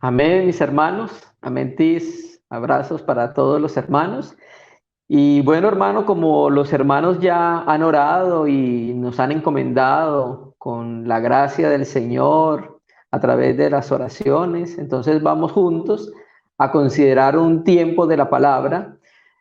Amén, mis hermanos. Amén, tis. Abrazos para todos los hermanos. Y bueno, hermano, como los hermanos ya han orado y nos han encomendado con la gracia del Señor a través de las oraciones, entonces vamos juntos a considerar un tiempo de la palabra.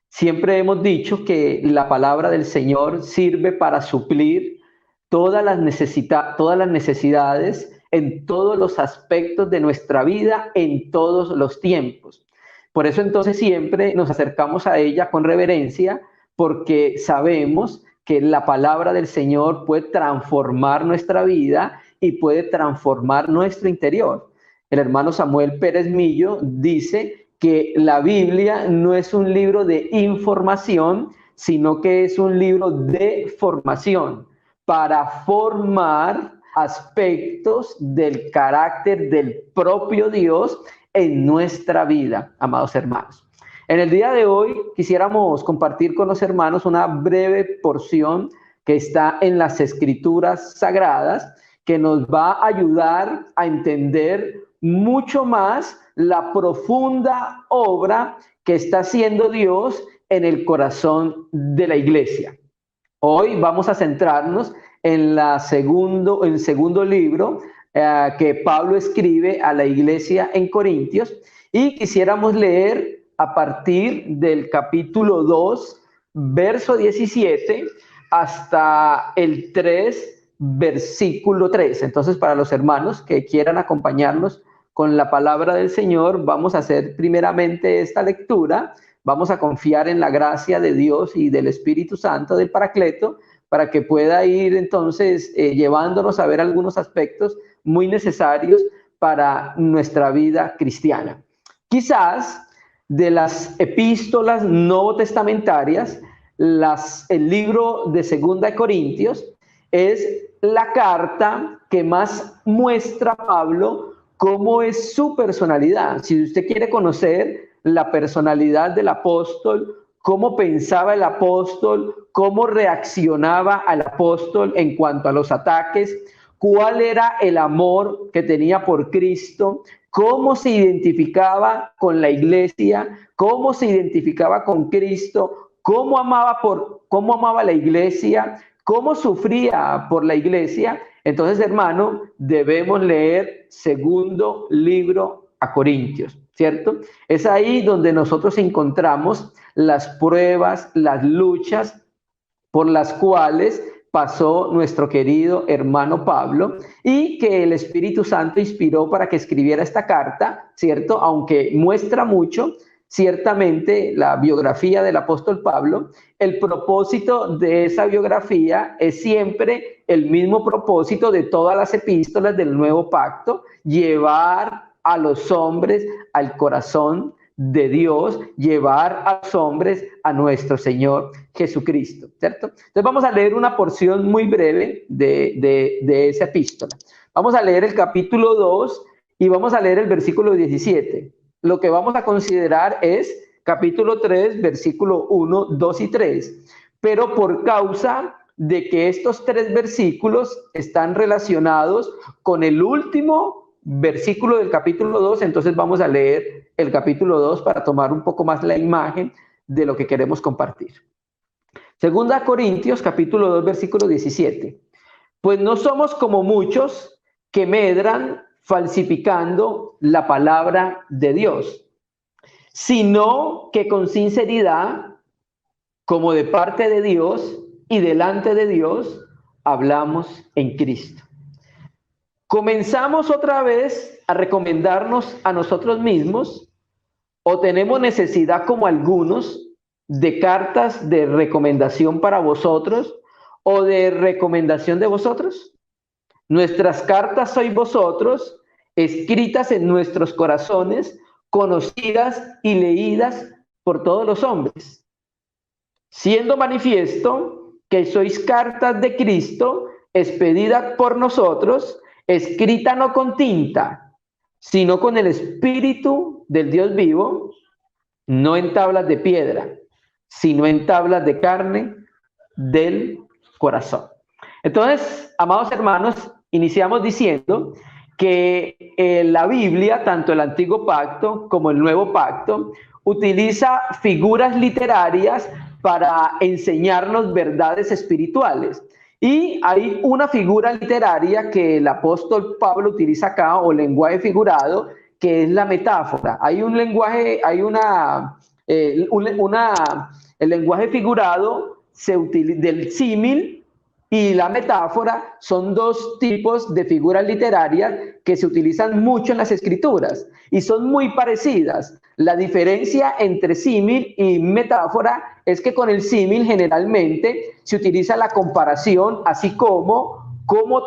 Siempre hemos dicho que la palabra del Señor sirve para suplir todas las necesidades en todos los aspectos de nuestra vida, en todos los tiempos. Por eso entonces siempre nos acercamos a ella con reverencia, porque sabemos que la palabra del Señor puede transformar nuestra vida y puede transformar nuestro interior. El hermano Samuel Pérez Millo dice que la Biblia no es un libro de información, sino que es un libro de formación para formar aspectos del carácter del propio Dios en nuestra vida, amados hermanos. En el día de hoy quisiéramos compartir con los hermanos una breve porción que está en las Escrituras Sagradas, que nos va a ayudar a entender mucho más la profunda obra que está haciendo Dios en el corazón de la iglesia. Hoy vamos a centrarnos en el segundo libro que Pablo escribe a la iglesia en Corintios, y quisiéramos leer a partir del capítulo 2, verso 17, hasta el 3, versículo 3. Entonces, para los hermanos que quieran acompañarnos con la palabra del Señor, vamos a hacer primeramente esta lectura. Vamos a confiar en la gracia de Dios y del Espíritu Santo, del Paracleto, para que pueda ir entonces llevándonos a ver algunos aspectos muy necesarios para nuestra vida cristiana. Quizás de las epístolas nuevo testamentarias, el libro de Segunda de Corintios es la carta que más muestra a Pablo cómo es su personalidad. Si usted quiere conocer la personalidad del apóstol, cómo pensaba el apóstol, cómo reaccionaba al apóstol en cuanto a los ataques, cuál era el amor que tenía por Cristo, cómo se identificaba con la iglesia, cómo se identificaba con Cristo, cómo amaba la iglesia, cómo sufría por la iglesia. Entonces, hermano, debemos leer segundo libro a Corintios, ¿cierto? Es ahí donde nosotros encontramos las pruebas, las luchas por las cuales pasó nuestro querido hermano Pablo, y que el Espíritu Santo inspiró para que escribiera esta carta, ¿cierto? Aunque muestra mucho, ciertamente, la biografía del apóstol Pablo, el propósito de esa biografía es siempre el mismo propósito de todas las epístolas del Nuevo Pacto: llevar a los hombres al corazón de Dios, llevar a los hombres a nuestro Señor Jesucristo, ¿cierto? Entonces vamos a leer una porción muy breve de esa epístola. Vamos a leer el capítulo 2 y vamos a leer el versículo 17. Lo que vamos a considerar es capítulo 3, versículo 1, 2 y 3. Pero por causa de que estos tres versículos están relacionados con el último versículo del capítulo 2, entonces vamos a leer el capítulo 2 para tomar un poco más la imagen de lo que queremos compartir. Segunda Corintios, capítulo 2, versículo 17. Pues no somos como muchos que medran falsificando la palabra de Dios, sino que con sinceridad, como de parte de Dios y delante de Dios, hablamos en Cristo. ¿Comenzamos otra vez a recomendarnos a nosotros mismos, o tenemos necesidad, como algunos, de cartas de recomendación para vosotros o de recomendación de vosotros? Nuestras cartas sois vosotros, escritas en nuestros corazones, conocidas y leídas por todos los hombres, siendo manifiesto que sois cartas de Cristo, expedidas por nosotros, escrita no con tinta, sino con el Espíritu del Dios vivo, no en tablas de piedra, sino en tablas de carne del corazón. Entonces, amados hermanos, iniciamos diciendo que la Biblia, tanto el Antiguo Pacto como el Nuevo Pacto, utiliza figuras literarias para enseñarnos verdades espirituales. Y hay una figura literaria que el apóstol Pablo utiliza acá, o lenguaje figurado, que es la metáfora. Hay un lenguaje, el lenguaje figurado del símil y la metáfora son dos tipos de figuras literarias que se utilizan mucho en las escrituras y son muy parecidas. La diferencia entre símil y metáfora es que con el símil generalmente se utiliza la comparación así como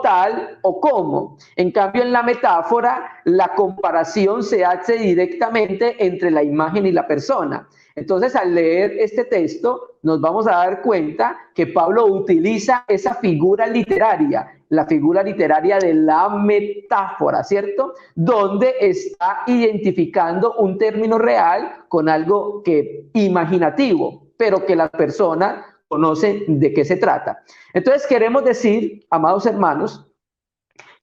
tal o como. En cambio, en la metáfora, la comparación se hace directamente entre la imagen y la persona. Entonces, al leer este texto, nos vamos a dar cuenta que Pablo utiliza esa figura literaria, la figura literaria de la metáfora, ¿cierto? Donde está identificando un término real con algo imaginativo, pero que la persona conoce de qué se trata. Entonces, queremos decir, amados hermanos,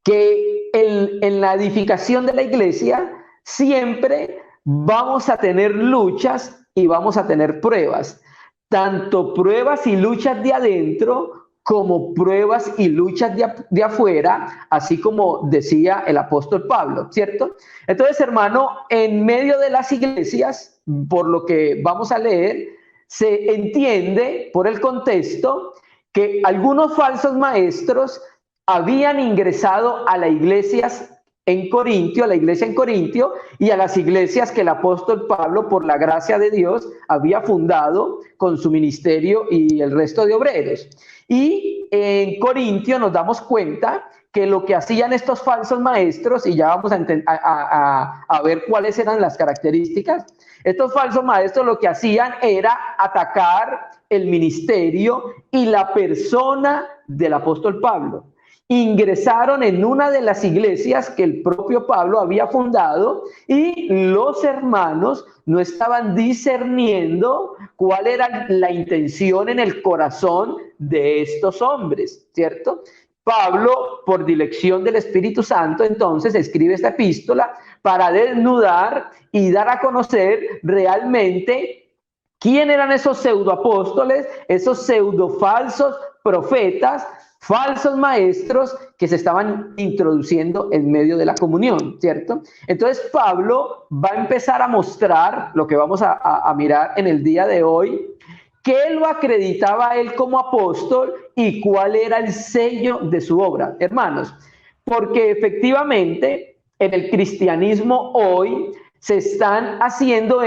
que en la edificación de la iglesia siempre vamos a tener luchas y vamos a tener pruebas, tanto pruebas y luchas de adentro como pruebas y luchas de afuera, así como decía el apóstol Pablo, ¿cierto? Entonces, hermano, en medio de las iglesias, por lo que vamos a leer, se entiende por el contexto que algunos falsos maestros habían ingresado a las iglesias en Corintio, a la iglesia en Corintio y a las iglesias que el apóstol Pablo, por la gracia de Dios, había fundado con su ministerio y el resto de obreros. Y en Corintio nos damos cuenta que lo que hacían estos falsos maestros, y ya vamos a ver cuáles eran las características, estos falsos maestros lo que hacían era atacar el ministerio y la persona del apóstol Pablo. Ingresaron en una de las iglesias que el propio Pablo había fundado y los hermanos no estaban discerniendo cuál era la intención en el corazón de estos hombres, ¿cierto? Pablo, por dirección del Espíritu Santo, entonces escribe esta epístola para desnudar y dar a conocer realmente quién eran esos pseudoapóstoles, esos pseudofalsos profetas, falsos maestros que se estaban introduciendo en medio de la comunión, ¿cierto? Entonces Pablo va a empezar a mostrar lo que vamos a mirar en el día de hoy, qué lo acreditaba a él como apóstol y cuál era el sello de su obra, hermanos, porque efectivamente en el cristianismo hoy se están haciendo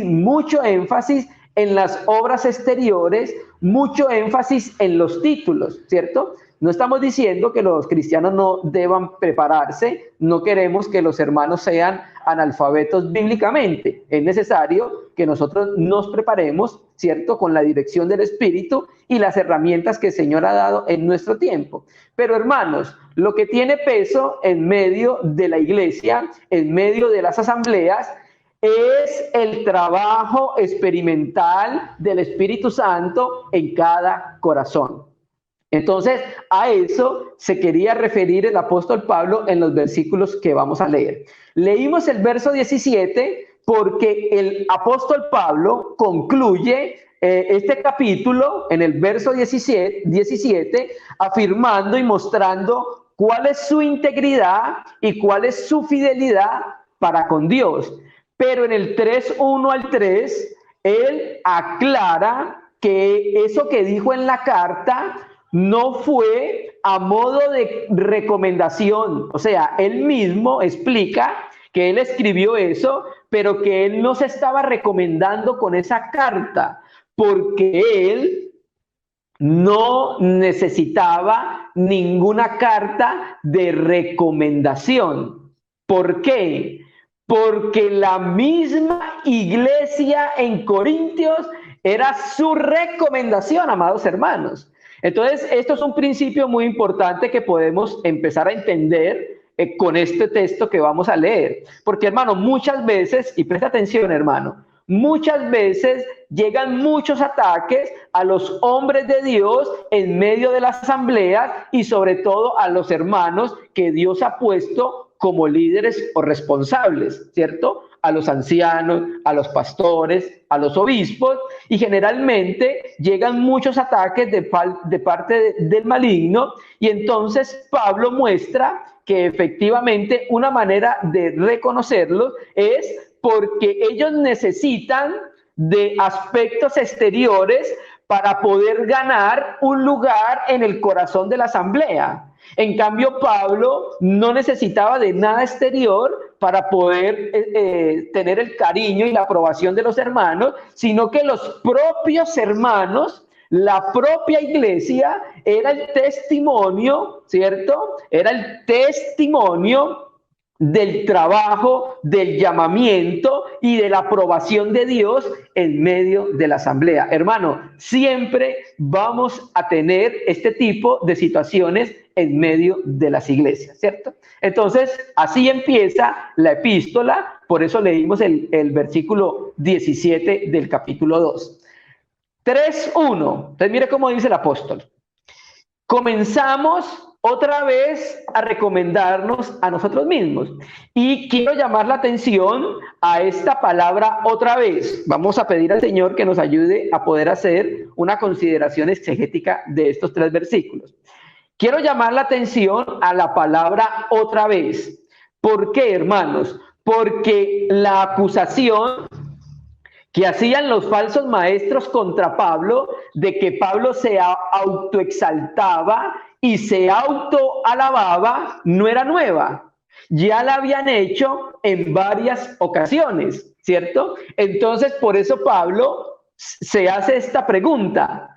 mucho énfasis en las obras exteriores, mucho énfasis en los títulos, ¿cierto? No estamos diciendo que los cristianos no deban prepararse, no queremos que los hermanos sean analfabetos bíblicamente. Es necesario que nosotros nos preparemos, ¿cierto? Con la dirección del Espíritu y las herramientas que el Señor ha dado en nuestro tiempo. Pero hermanos, lo que tiene peso en medio de la iglesia, en medio de las asambleas, es el trabajo experimental del Espíritu Santo en cada corazón. Entonces, a eso se quería referir el apóstol Pablo en los versículos que vamos a leer. Leímos el verso 17 porque el apóstol Pablo concluye este capítulo en el verso 17 afirmando y mostrando cuál es su integridad y cuál es su fidelidad para con Dios. Pero en el 3:1 al 3, él aclara que eso que dijo en la carta no fue a modo de recomendación. O sea, él mismo explica que él escribió eso, pero que él no se estaba recomendando con esa carta, porque él no necesitaba ninguna carta de recomendación. ¿Por qué? Porque la misma iglesia en Corintios era su recomendación, amados hermanos. Entonces, esto es un principio muy importante que podemos empezar a entender con este texto que vamos a leer. Porque, hermano, muchas veces, y presta atención, hermano, muchas veces llegan muchos ataques a los hombres de Dios en medio de las asambleas y sobre todo a los hermanos que Dios ha puesto como líderes o responsables, ¿cierto? A los ancianos, a los pastores, a los obispos, y generalmente llegan muchos ataques de parte del maligno, y entonces Pablo muestra que efectivamente una manera de reconocerlos es porque ellos necesitan de aspectos exteriores para poder ganar un lugar en el corazón de la asamblea. En cambio, Pablo no necesitaba de nada exterior para poder tener el cariño y la aprobación de los hermanos, sino que los propios hermanos, la propia iglesia, era el testimonio, ¿cierto? Era el testimonio del trabajo, del llamamiento y de la aprobación de Dios en medio de la asamblea. Hermano, siempre vamos a tener este tipo de situaciones en medio de las iglesias, ¿cierto? Entonces, así empieza la epístola, por eso leímos el versículo 17 del capítulo 2. 3:1. Entonces, mire cómo dice el apóstol. Comenzamos otra vez a recomendarnos a nosotros mismos. Y quiero llamar la atención a esta palabra otra vez. Vamos a pedir al Señor que nos ayude a poder hacer una consideración exegética de estos 3 versículos. Quiero llamar la atención a la palabra otra vez. ¿Por qué, hermanos? Porque la acusación que hacían los falsos maestros contra Pablo, de que Pablo se autoexaltaba y se autoalababa, no era nueva. Ya la habían hecho en varias ocasiones, ¿cierto? Entonces, por eso Pablo se hace esta pregunta.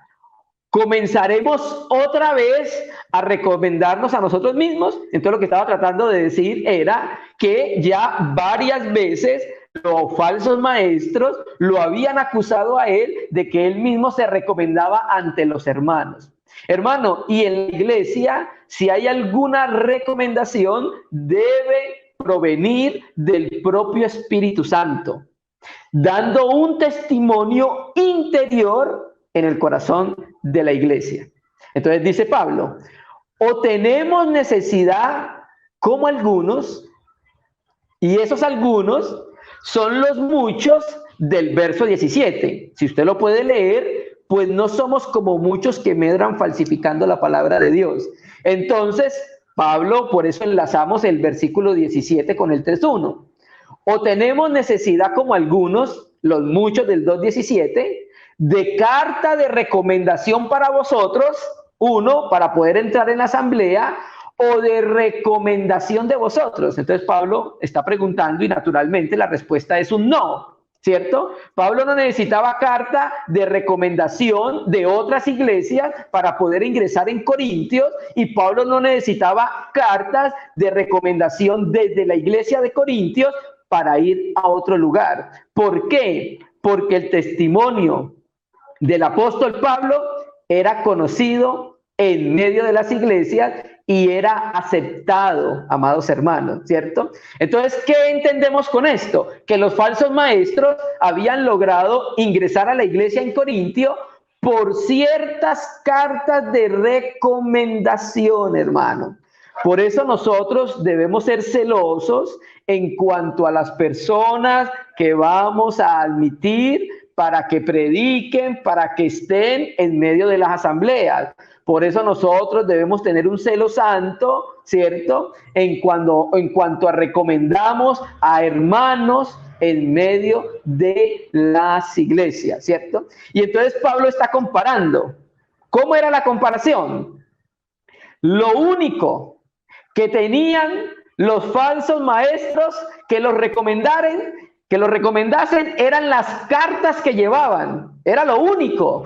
¿Comenzaremos otra vez a recomendarnos a nosotros mismos? Entonces, lo que estaba tratando de decir era que ya varias veces los falsos maestros lo habían acusado a él de que él mismo se recomendaba ante los hermanos. Hermano, y en la iglesia, si hay alguna recomendación, debe provenir del propio Espíritu Santo, dando un testimonio interior en el corazón de la iglesia. Entonces dice Pablo, o tenemos necesidad como algunos, y esos algunos son los muchos del verso 17. Si usted lo puede leer, pues no somos como muchos que medran falsificando la palabra de Dios. Entonces, Pablo, por eso enlazamos el versículo 17 con el 3:1. O tenemos necesidad como algunos, los muchos del 2:17, de carta de recomendación para vosotros, uno, para poder entrar en la asamblea, o de recomendación de vosotros. Entonces Pablo está preguntando y naturalmente la respuesta es un no, ¿cierto? Pablo no necesitaba carta de recomendación de otras iglesias para poder ingresar en Corintios, y Pablo no necesitaba cartas de recomendación desde la iglesia de Corintios para ir a otro lugar. ¿Por qué? Porque el testimonio del apóstol Pablo era conocido en medio de las iglesias y era aceptado, amados hermanos, ¿cierto? Entonces, ¿qué entendemos con esto? Que los falsos maestros habían logrado ingresar a la iglesia en Corintio por ciertas cartas de recomendación, hermano. Por eso nosotros debemos ser celosos en cuanto a las personas que vamos a admitir para que prediquen, para que estén en medio de las asambleas. Por eso nosotros debemos tener un celo santo, ¿cierto? En cuanto a recomendamos a hermanos en medio de las iglesias, ¿cierto? Y entonces Pablo está comparando. ¿Cómo era la comparación? Lo único que tenían los falsos maestros que los recomendasen eran las cartas que llevaban. Era lo único.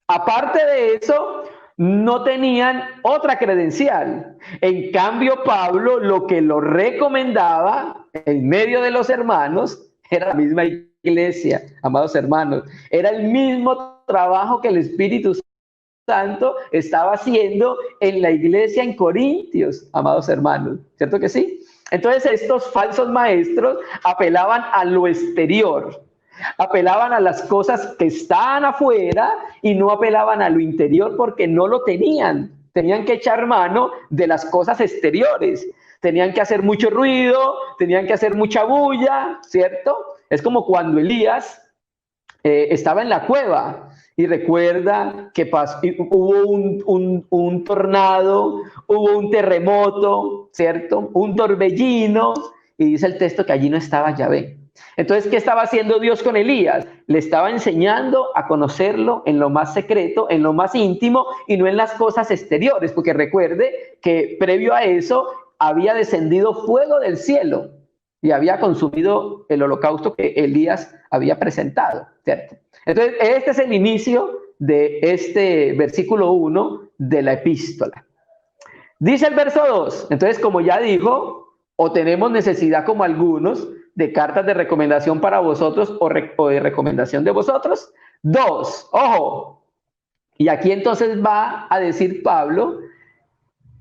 Aparte de eso, no tenían otra credencial. En cambio, Pablo lo que lo recomendaba en medio de los hermanos era la misma iglesia, amados hermanos. Era el mismo trabajo que el Espíritu Santo estaba haciendo en la iglesia en Corintios, amados hermanos. ¿Cierto que sí? Entonces estos falsos maestros apelaban a lo exterior, apelaban a las cosas que estaban afuera y no apelaban a lo interior porque no lo tenían. Tenían que echar mano de las cosas exteriores. tenían que hacer mucho ruido, tenían que hacer mucha bulla, ¿cierto? Es como cuando Elías estaba en la cueva y recuerda que hubo un tornado, hubo un terremoto, ¿cierto? Un torbellino, y dice el texto que allí no estaba Yahvé. Entonces, ¿qué estaba haciendo Dios con Elías? Le estaba enseñando a conocerlo en lo más secreto, en lo más íntimo y no en las cosas exteriores, porque recuerde que previo a eso había descendido fuego del cielo y había consumido el holocausto que Elías había presentado, ¿cierto? Entonces, este es el inicio de este versículo 1 de la epístola. Dice el verso 2, entonces, como ya dijo, o tenemos necesidad como algunos de cartas de recomendación para vosotros o de recomendación de vosotros. 2, ojo, y aquí entonces va a decir Pablo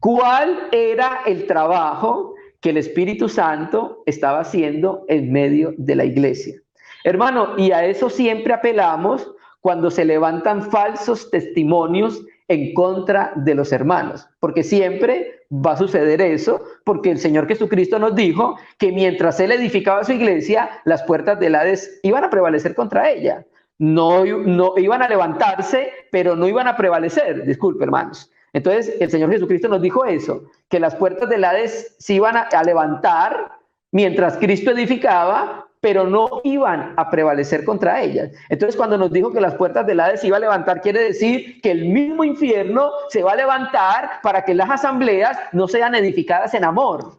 cuál era el trabajo que el Espíritu Santo estaba haciendo en medio de la iglesia. Hermano, y a eso siempre apelamos cuando se levantan falsos testimonios en contra de los hermanos, porque siempre va a suceder eso, porque el Señor Jesucristo nos dijo que mientras Él edificaba su iglesia, las puertas del Hades iban a prevalecer contra ella. No iban a levantarse, pero no iban a prevalecer, disculpe hermanos. Entonces el Señor Jesucristo nos dijo eso, que las puertas del Hades se iban a levantar mientras Cristo edificaba, pero no iban a prevalecer contra ellas. Entonces, cuando nos dijo que las puertas del Hades se iban a levantar, quiere decir que el mismo infierno se va a levantar para que las asambleas no sean edificadas en amor.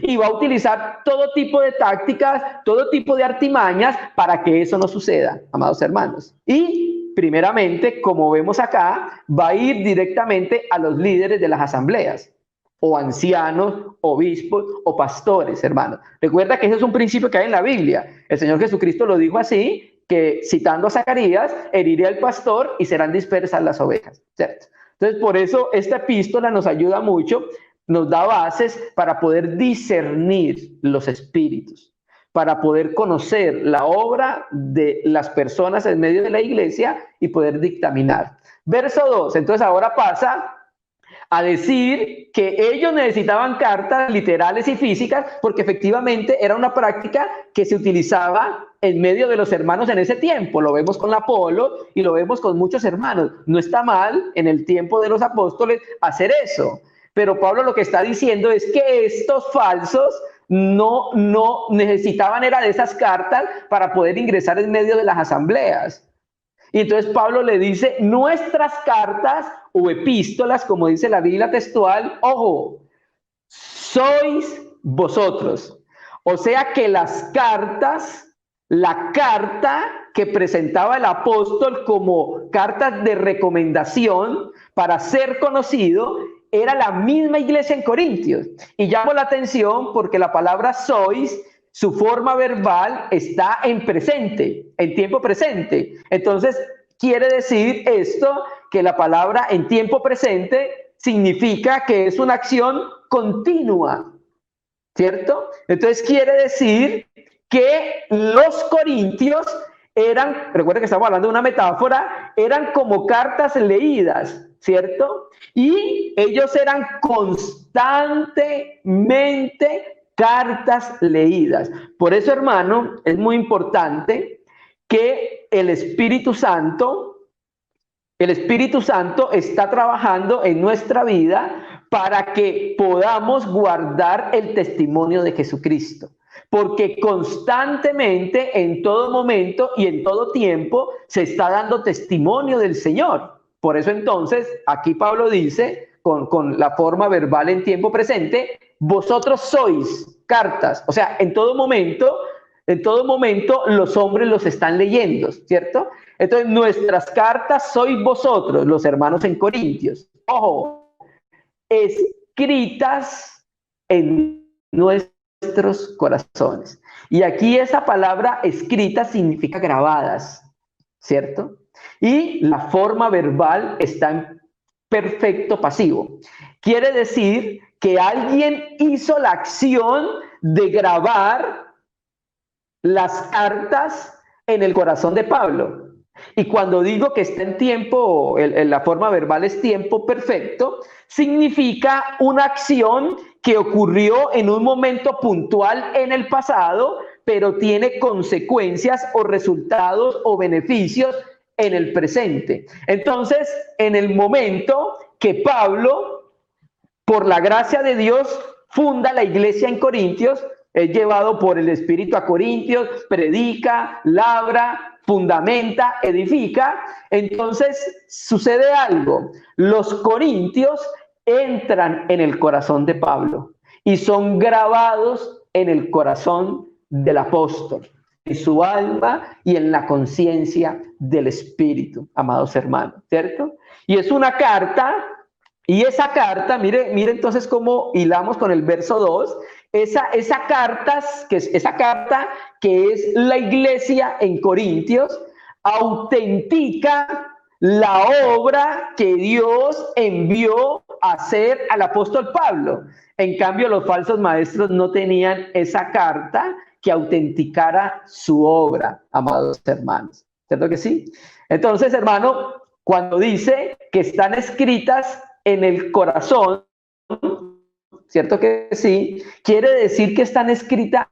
Y va a utilizar todo tipo de tácticas, todo tipo de artimañas para que eso no suceda, amados hermanos. Y, primeramente, como vemos acá, va a ir directamente a los líderes de las asambleas, o ancianos, obispos o pastores, hermanos. Recuerda que ese es un principio que hay en la Biblia. El Señor Jesucristo lo dijo así, que citando a Zacarías, heriré al pastor y serán dispersas las ovejas, ¿cierto? Entonces, por eso esta epístola nos ayuda mucho, nos da bases para poder discernir los espíritus, para poder conocer la obra de las personas en medio de la iglesia y poder dictaminar. Verso 2, entonces ahora pasa a decir que ellos necesitaban cartas literales y físicas porque efectivamente era una práctica que se utilizaba en medio de los hermanos en ese tiempo. Lo vemos con Apolo y lo vemos con muchos hermanos. No está mal en el tiempo de los apóstoles hacer eso, pero Pablo lo que está diciendo es que estos falsos no necesitaban era de esas cartas para poder ingresar en medio de las asambleas. Y entonces Pablo le dice, nuestras cartas o epístolas, como dice la Biblia textual, ojo, sois vosotros. O sea que las cartas, la carta que presentaba el apóstol como cartas de recomendación para ser conocido, era la misma iglesia en Corintios. Y llamo la atención porque la palabra sois, su forma verbal está en presente, en tiempo presente. Entonces, quiere decir esto, que la palabra en tiempo presente significa que es una acción continua, ¿cierto? Entonces, quiere decir que los corintios eran, recuerden que estamos hablando de una metáfora, eran como cartas leídas, ¿cierto? Y ellos eran constantemente cartas leídas. Por eso, hermano, es muy importante que el Espíritu Santo está trabajando en nuestra vida para que podamos guardar el testimonio de Jesucristo. Porque constantemente, en todo momento y en todo tiempo, se está dando testimonio del Señor. Por eso entonces, aquí Pablo dice, con la forma verbal en tiempo presente, vosotros sois cartas. O sea, en todo momento los hombres los están leyendo, ¿cierto? Entonces, nuestras cartas sois vosotros, los hermanos en Corintios. Ojo, escritas en nuestros corazones. Y aquí esa palabra escrita significa grabadas, ¿cierto? Y la forma verbal está en perfecto pasivo. Quiere decir que alguien hizo la acción de grabar las cartas en el corazón de Pablo. Y cuando digo que está en tiempo, la forma verbal es tiempo perfecto, significa una acción que ocurrió en un momento puntual en el pasado, pero tiene consecuencias o resultados o beneficios en el presente. Entonces, en el momento que Pablo, por la gracia de Dios, funda la iglesia en Corintios, es llevado por el Espíritu a Corintios, predica, labra, fundamenta, edifica. Entonces sucede algo. Los corintios entran en el corazón de Pablo y son grabados en el corazón del apóstol, en su alma y en la conciencia del Espíritu, amados hermanos, ¿cierto? Y es una carta. Y esa carta, mire entonces cómo hilamos con el verso 2, esa carta que es la iglesia en Corintios, autentica la obra que Dios envió a hacer al apóstol Pablo. En cambio, los falsos maestros no tenían esa carta que autenticara su obra, amados hermanos. ¿Cierto que sí? Entonces, hermano, cuando dice que están escritas en el corazón, ¿cierto que sí? Quiere decir que están escritas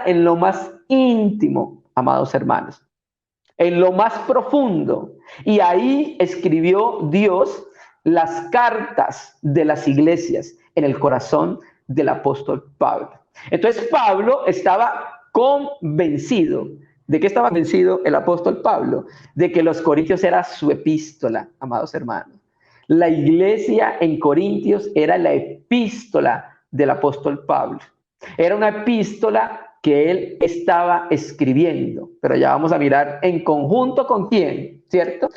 en lo más íntimo, amados hermanos, en lo más profundo. Y ahí escribió Dios las cartas de las iglesias en el corazón del apóstol Pablo. Entonces Pablo estaba convencido. ¿De qué estaba convencido el apóstol Pablo? De que los Corintios era su epístola, amados hermanos. La iglesia en Corintios era la epístola del apóstol Pablo. Era una epístola que él estaba escribiendo, pero ya vamos a mirar en conjunto con quién, ¿cierto?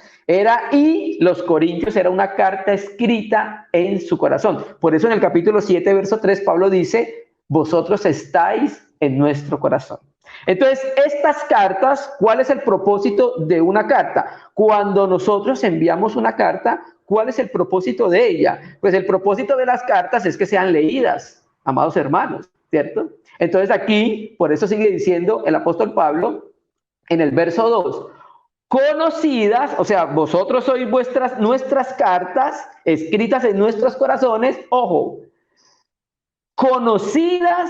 Y los Corintios era una carta escrita en su corazón. Por eso en el capítulo 7, verso 3, Pablo dice, vosotros estáis en nuestro corazón. Entonces, estas cartas, ¿cuál es el propósito de una carta? Cuando nosotros enviamos una carta, ¿cuál es el propósito de ella? Pues el propósito de las cartas es que sean leídas, amados hermanos, ¿cierto? Entonces aquí, por eso sigue diciendo el apóstol Pablo en el verso 2, conocidas, o sea, vosotros sois nuestras cartas escritas en nuestros corazones, ojo, conocidas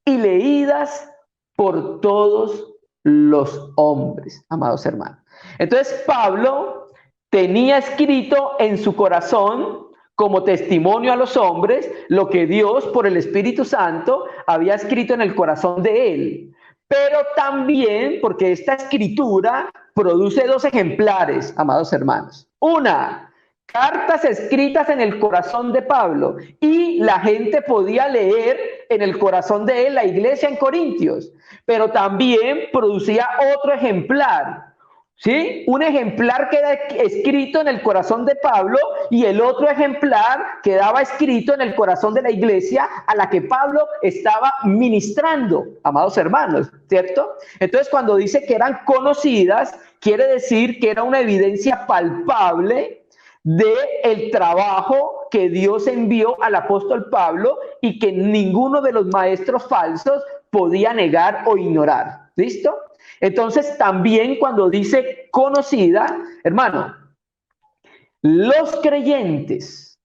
y leídas por todos los hombres, amados hermanos. Entonces Pablo tenía escrito en su corazón como testimonio a los hombres lo que Dios por el Espíritu Santo había escrito en el corazón de él. Pero también porque esta escritura produce dos ejemplares, amados hermanos. Una, cartas escritas en el corazón de Pablo y la gente podía leer en el corazón de él la iglesia en Corintios, pero también producía otro ejemplar, ¿sí? Un ejemplar queda escrito en el corazón de Pablo y el otro ejemplar quedaba escrito en el corazón de la iglesia a la que Pablo estaba ministrando, amados hermanos, ¿cierto? Entonces cuando dice que eran conocidas, quiere decir que era una evidencia palpable del trabajo que Dios envió al apóstol Pablo y que ninguno de los maestros falsos podía negar o ignorar. ¿Listo? Entonces también cuando dice conocida, hermano, los creyentes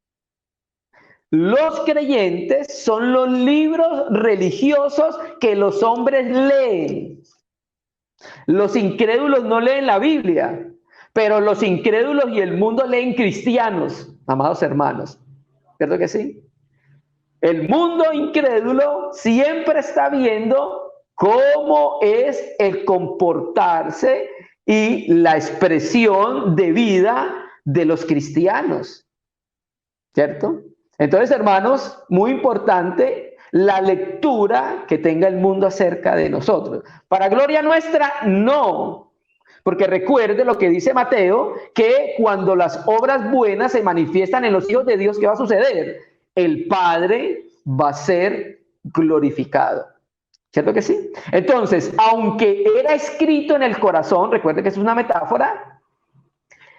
son los libros religiosos que los hombres leen. Los incrédulos no leen la Biblia, pero los incrédulos y el mundo leen cristianos, amados hermanos. ¿Cierto que sí? El mundo incrédulo siempre está viendo cómo es el comportarse y la expresión de vida de los cristianos. ¿Cierto? Entonces, hermanos, muy importante la lectura que tenga el mundo acerca de nosotros. Para gloria nuestra, no. Porque recuerde lo que dice Mateo, que cuando las obras buenas se manifiestan en los hijos de Dios, ¿qué va a suceder? El Padre va a ser glorificado. ¿Cierto que sí? Entonces, aunque era escrito en el corazón, recuerde que es una metáfora,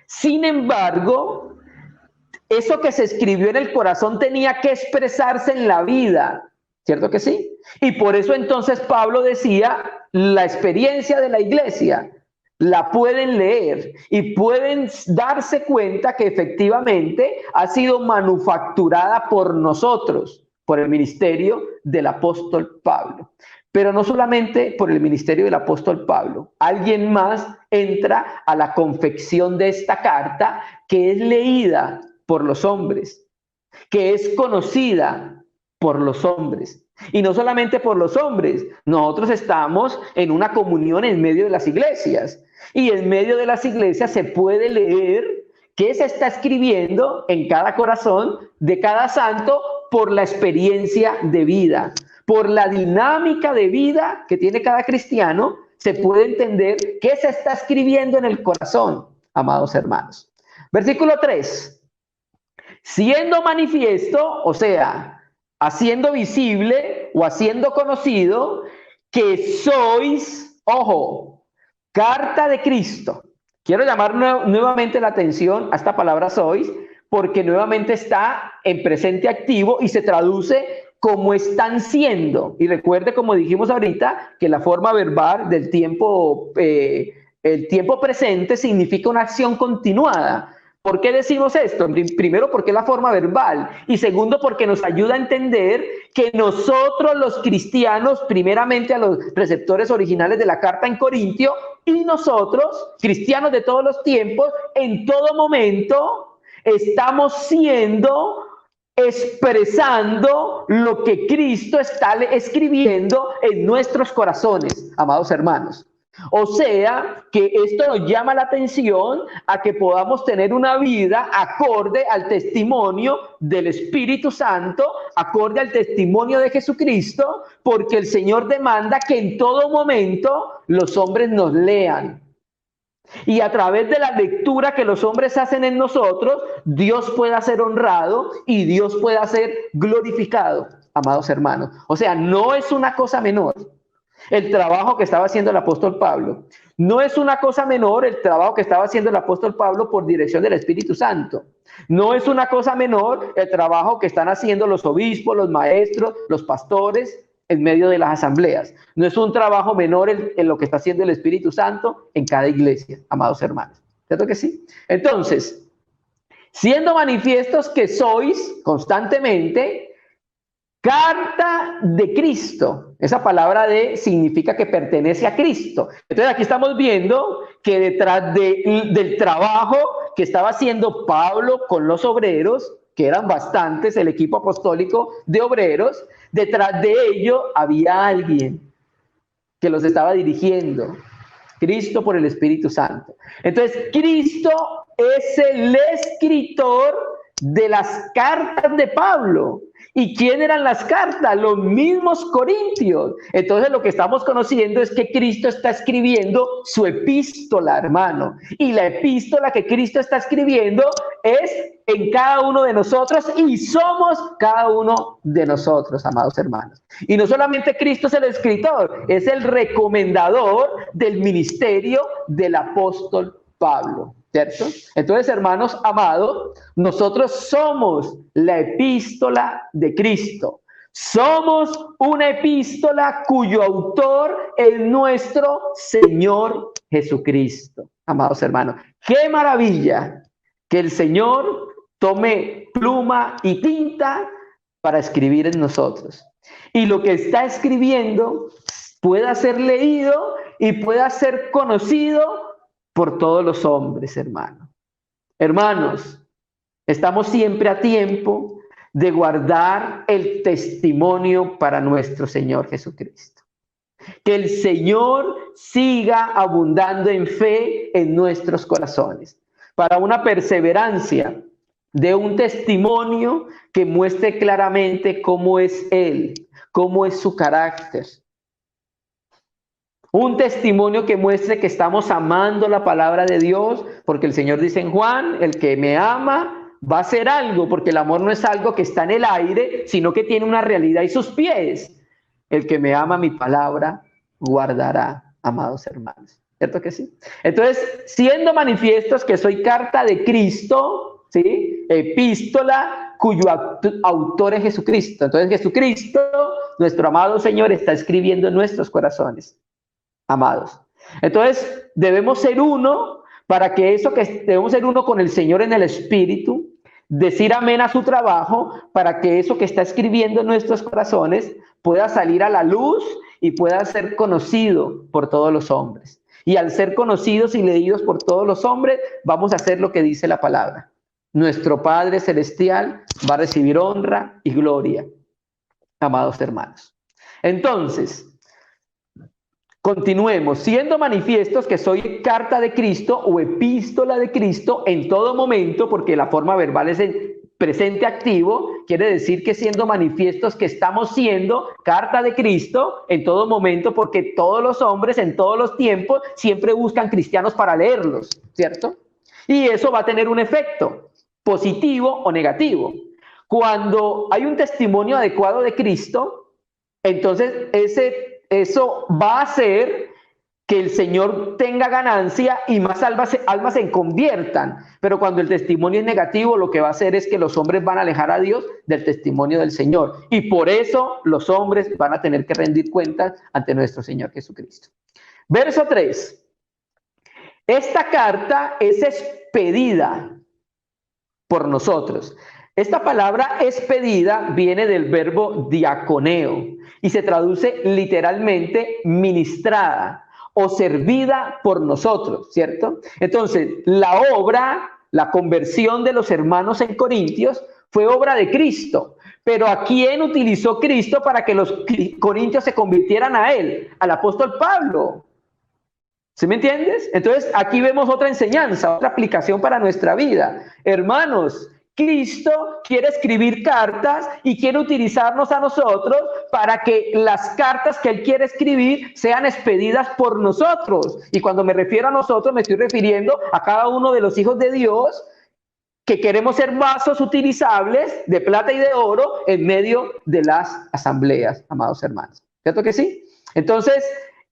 sin embargo, eso que se escribió en el corazón tenía que expresarse en la vida. ¿Cierto que sí? Y por eso entonces Pablo decía, la experiencia de la iglesia la pueden leer y pueden darse cuenta que efectivamente ha sido manufacturada por nosotros. por el ministerio del apóstol Pablo. Pero no solamente por el ministerio del apóstol Pablo, alguien más entra a la confección de esta carta que es leída por los hombres, que es conocida por los hombres. Y no solamente por los hombres, nosotros estamos en una comunión en medio de las iglesias. Y en medio de las iglesias se puede leer qué se está escribiendo en cada corazón de cada santo por la experiencia de vida, por la dinámica de vida que tiene cada cristiano. Se puede entender qué se está escribiendo en el corazón, amados hermanos. Versículo 3. Siendo manifiesto, o sea, haciendo visible o haciendo conocido que sois, ojo, carta de Cristo. Quiero llamar nuevamente la atención a esta palabra sois, porque nuevamente está en presente activo y se traduce como están siendo. Y recuerde, como dijimos ahorita, que la forma verbal del tiempo, el tiempo presente significa una acción continuada. ¿Por qué decimos esto? Primero, porque es la forma verbal. Y segundo, porque nos ayuda a entender que nosotros los cristianos, primeramente a los receptores originales de la carta en Corintio, y nosotros, cristianos de todos los tiempos, en todo momento, estamos expresando lo que Cristo está escribiendo en nuestros corazones, amados hermanos. O sea, que esto nos llama la atención a que podamos tener una vida acorde al testimonio del Espíritu Santo, acorde al testimonio de Jesucristo, porque el Señor demanda que en todo momento los hombres nos lean. Y a través de la lectura que los hombres hacen en nosotros, Dios pueda ser honrado y Dios pueda ser glorificado, amados hermanos. O sea, no es una cosa menor el trabajo que estaba haciendo el apóstol Pablo. No es una cosa menor el trabajo que estaba haciendo el apóstol Pablo por dirección del Espíritu Santo. No es una cosa menor el trabajo que están haciendo los obispos, los maestros, los pastores en medio de las asambleas. No es un trabajo menor en lo que está haciendo el Espíritu Santo en cada iglesia, amados hermanos. ¿Cierto que sí? Entonces, siendo manifiestos que sois constantemente carta de Cristo. Esa palabra de significa que pertenece a Cristo. Entonces aquí estamos viendo que detrás del trabajo que estaba haciendo Pablo con los obreros, que eran bastantes, el equipo apostólico de obreros, detrás de ello había alguien que los estaba dirigiendo. Cristo por el Espíritu Santo. Entonces, Cristo es el escritor de las cartas de Pablo. ¿Y quién eran las cartas? Los mismos corintios. Entonces lo que estamos conociendo es que Cristo está escribiendo su epístola, hermano. Y la epístola que Cristo está escribiendo es en cada uno de nosotros y somos cada uno de nosotros, amados hermanos. Y no solamente Cristo es el escritor, es el recomendador del ministerio del apóstol Pablo. ¿Cierto? Entonces, hermanos amados, nosotros somos la epístola de Cristo. Somos una epístola cuyo autor es nuestro Señor Jesucristo. Amados hermanos, qué maravilla que el Señor tome pluma y tinta para escribir en nosotros. Y lo que está escribiendo pueda ser leído y pueda ser conocido por todos los hombres, hermanos. Hermanos, estamos siempre a tiempo de guardar el testimonio para nuestro Señor Jesucristo. Que el Señor siga abundando en fe en nuestros corazones, para una perseverancia de un testimonio que muestre claramente cómo es Él, cómo es su carácter. Un testimonio que muestre que estamos amando la palabra de Dios, porque el Señor dice en Juan, el que me ama va a hacer algo, porque el amor no es algo que está en el aire, sino que tiene una realidad y sus pies. El que me ama mi palabra guardará, amados hermanos. ¿Cierto que sí? Entonces, siendo manifiestos que soy carta de Cristo, ¿sí? Epístola cuyo autor es Jesucristo. Entonces Jesucristo, nuestro amado Señor, está escribiendo en nuestros corazones. Amados. Entonces, debemos ser uno para que eso que debemos ser uno con el Señor en el Espíritu, decir amén a su trabajo para que eso que está escribiendo en nuestros corazones pueda salir a la luz y pueda ser conocido por todos los hombres. Y al ser conocidos y leídos por todos los hombres, vamos a hacer lo que dice la palabra. Nuestro Padre Celestial va a recibir honra y gloria, amados hermanos. Entonces, continuemos, siendo manifiestos que soy carta de Cristo o epístola de Cristo en todo momento, porque la forma verbal es el presente activo, quiere decir que siendo manifiestos que estamos siendo carta de Cristo en todo momento, porque todos los hombres en todos los tiempos siempre buscan cristianos para leerlos, ¿cierto? Y eso va a tener un efecto positivo o negativo. Cuando hay un testimonio adecuado de Cristo, entonces eso va a hacer que el Señor tenga ganancia y más almas se conviertan. Pero cuando el testimonio es negativo, lo que va a hacer es que los hombres van a alejar a Dios del testimonio del Señor. Y por eso los hombres van a tener que rendir cuentas ante nuestro Señor Jesucristo. Verso 3. Esta carta es expedida por nosotros. Esta palabra expedida viene del verbo diaconeo y se traduce literalmente ministrada o servida por nosotros, ¿cierto? Entonces, la obra, la conversión de los hermanos en Corintios fue obra de Cristo. Pero ¿a quién utilizó Cristo para que los corintios se convirtieran a él? Al apóstol Pablo. ¿Sí me entiendes? Entonces, aquí vemos otra enseñanza, otra aplicación para nuestra vida. Hermanos, Cristo quiere escribir cartas y quiere utilizarnos a nosotros para que las cartas que Él quiere escribir sean expedidas por nosotros. Y cuando me refiero a nosotros, me estoy refiriendo a cada uno de los hijos de Dios que queremos ser vasos utilizables de plata y de oro en medio de las asambleas, amados hermanos. ¿Cierto que sí? Entonces,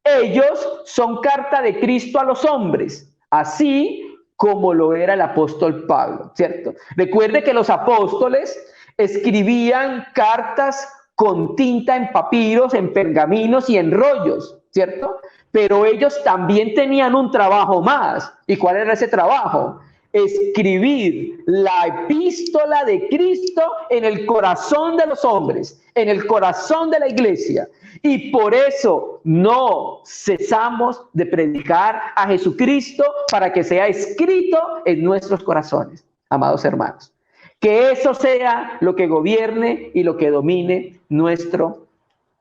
ellos son carta de Cristo a los hombres, así como lo era el apóstol Pablo, ¿cierto? Recuerde que los apóstoles escribían cartas con tinta en papiros, en pergaminos y en rollos, ¿cierto? Pero ellos también tenían un trabajo más. ¿Y cuál era ese trabajo? Escribir la epístola de Cristo en el corazón de los hombres, en el corazón de la iglesia. Y por eso no cesamos de predicar a Jesucristo para que sea escrito en nuestros corazones, amados hermanos. Que eso sea lo que gobierne y lo que domine nuestro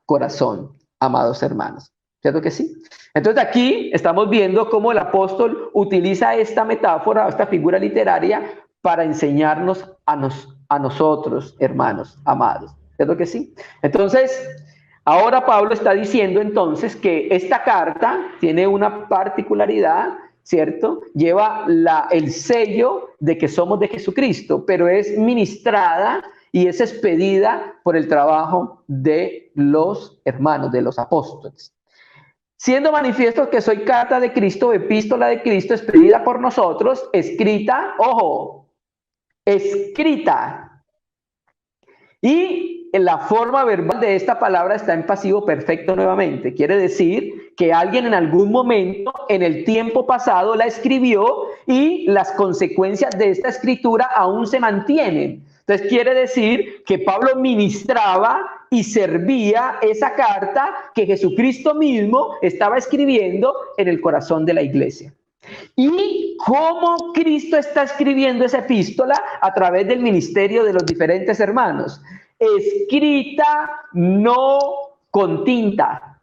corazón, amados hermanos. ¿Cierto que sí? Entonces aquí estamos viendo cómo el apóstol utiliza esta metáfora, esta figura literaria, para enseñarnos a nosotros, hermanos amados. ¿Cierto que sí? Entonces, ahora Pablo está diciendo entonces que esta carta tiene una particularidad, ¿cierto? Lleva el sello de que somos de Jesucristo, pero es ministrada y es expedida por el trabajo de los hermanos, de los apóstoles. Siendo manifiesto que soy carta de Cristo, epístola de Cristo, expedida por nosotros, escrita, ojo, escrita. Y la forma verbal de esta palabra está en pasivo perfecto nuevamente. Quiere decir que alguien en algún momento, en el tiempo pasado, la escribió y las consecuencias de esta escritura aún se mantienen. Entonces quiere decir que Pablo ministraba y servía esa carta que Jesucristo mismo estaba escribiendo en el corazón de la iglesia. ¿Y cómo Cristo está escribiendo esa epístola? A través del ministerio de los diferentes hermanos. Escrita no con tinta,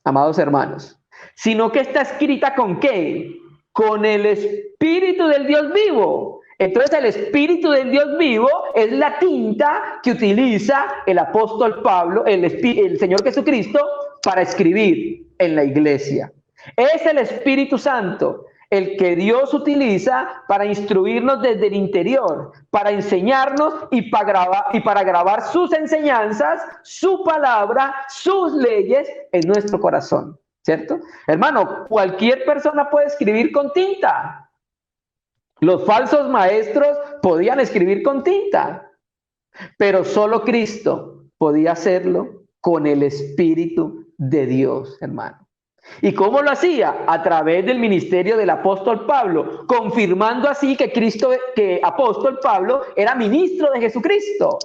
amados hermanos, sino que está escrita ¿con qué? Con el Espíritu del Dios vivo. Entonces el Espíritu del Dios vivo es la tinta que utiliza el apóstol Pablo, el Señor Jesucristo, para escribir en la iglesia. Es el Espíritu Santo el que Dios utiliza para instruirnos desde el interior, para enseñarnos y para grabar sus enseñanzas, su palabra, sus leyes en nuestro corazón, ¿cierto? Hermano, cualquier persona puede escribir con tinta. Los falsos maestros podían escribir con tinta, pero solo Cristo podía hacerlo con el Espíritu de Dios, hermano. ¿Y cómo lo hacía? A través del ministerio del apóstol Pablo, confirmando así que apóstol Pablo era ministro de Jesucristo,